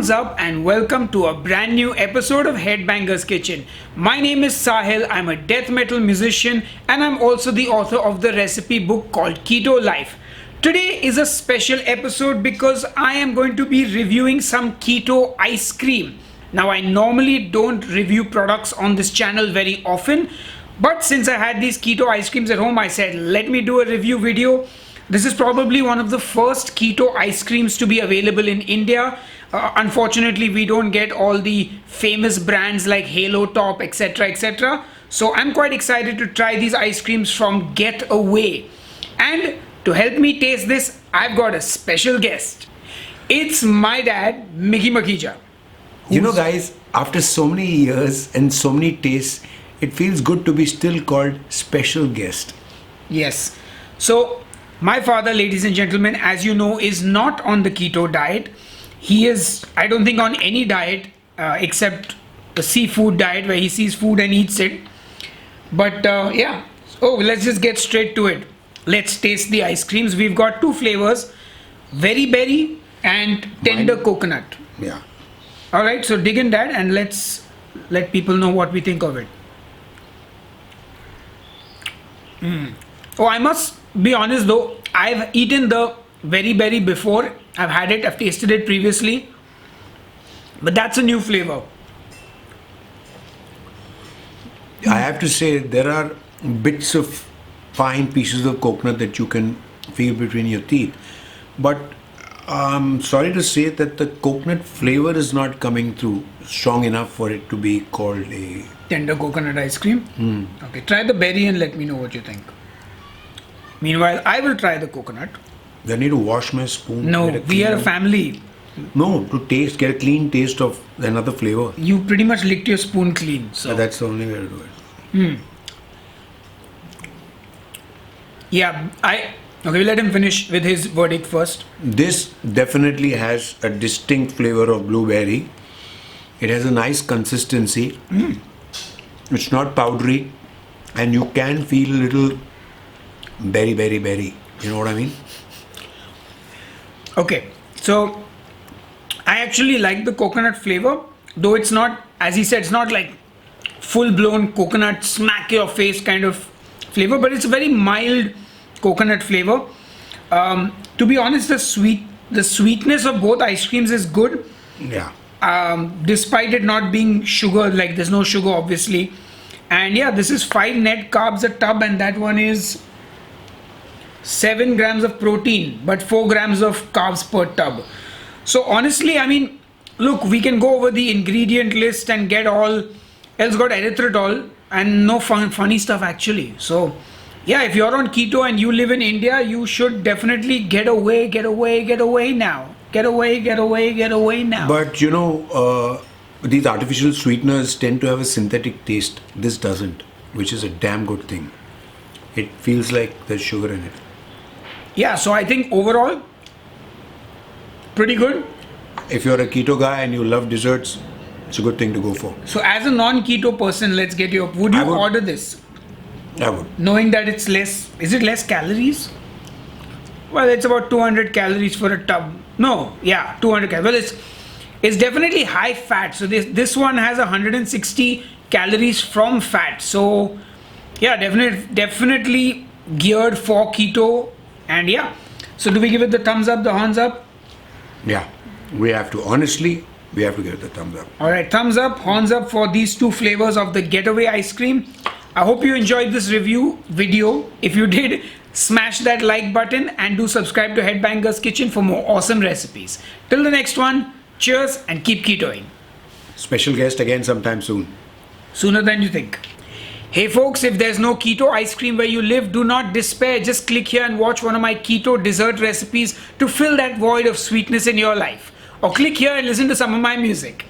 Thumbs up and welcome to a brand new episode of Headbanger's Kitchen. My name is Sahil, I'm a death metal musician and I'm also the author of the recipe book called Keto Life. Today is a special episode because I am going to be reviewing some keto ice cream. Now I normally don't review products on this channel very often, but since I had these keto ice creams at home, I said let me do a review video. This is probably one of the first keto ice creams to be available in India. Unfortunately, we don't get all the famous brands like Halo Top, etc. etc. So I'm quite excited to try these ice creams from Get A Whey. And to help me taste this, I've got a special guest. It's my dad, Mickey Makija. You know, guys, after so many years and so many tastes, it feels good to be still called special guest. Yes. So my father, ladies and gentlemen, as you know, is not on the keto diet. He is, I don't think, on any diet except the seafood diet where he sees food and eats it. But yeah, so let's just get straight to it. Let's taste the ice creams. We've got two flavors, very berry and tender coconut. Yeah. All right, so dig in that and let's let people know what we think of it. Oh, I must be honest though, I've eaten the very berry before. I've had it, I've tasted it previously, but that's a new flavor. I have to say, there are bits of fine pieces of coconut that you can feel between your teeth. But I'm sorry to say that the coconut flavor is not coming through strong enough for it to be called a Tender coconut ice cream? Okay, try the berry and let me know what you think. Meanwhile, I will try the coconut. I need to wash my spoon. No, we are a family. No, to taste, get a clean taste of another flavor. You pretty much licked your spoon clean. So That's the only way to do it. yeah, okay, we'll let him finish with his verdict first. This definitely has a distinct flavor of blueberry. It has a nice consistency. It's not powdery, and you can feel a little berry. You know what I mean? Okay, so I actually like the coconut flavor, though it's not, as he said, it's not like full-blown coconut smack your face kind of flavor, but it's a very mild coconut flavor. To be honest, the sweetness of both ice creams is good. Yeah. Despite it not being sugar, like there's no sugar obviously. And yeah, this is 5 net carbs a tub, and that one is 7 grams of protein but 4 grams of carbs per tub. So honestly, I mean, look, we can go over the ingredient list and get all else got erythritol and no funny stuff actually. So yeah, if you're on keto and you live in India, you should definitely get away now. Get away now. But you know, these artificial sweeteners tend to have a synthetic taste. This doesn't, which is a damn good thing. It feels like there's sugar in it. Yeah, so I think overall, pretty good. If you're a keto guy and you love desserts, it's a good thing to go for. So as a non-keto person, let's get you up. Would you order this? I would. Knowing that it's less, is it less calories? Well, it's about 200 calories for a tub. No, yeah, 200 calories. Well, it's definitely high fat. So this one has 160 calories from fat. So yeah, definitely geared for keto. And yeah, so do we give it the thumbs up, the horns up? Yeah, we have to. Honestly, we have to give it the thumbs up. All right, thumbs up, horns up for these two flavors of the Getaway ice cream. I hope you enjoyed this review video. If you did, smash that like button and do subscribe to Headbanger's Kitchen for more awesome recipes. Till the next one, cheers and keep ketoing. Special guest again sometime soon. Sooner than you think. Hey folks, if there's no keto ice cream where you live, do not despair. Just click here and watch one of my keto dessert recipes to fill that void of sweetness in your life. Or click here and listen to some of my music.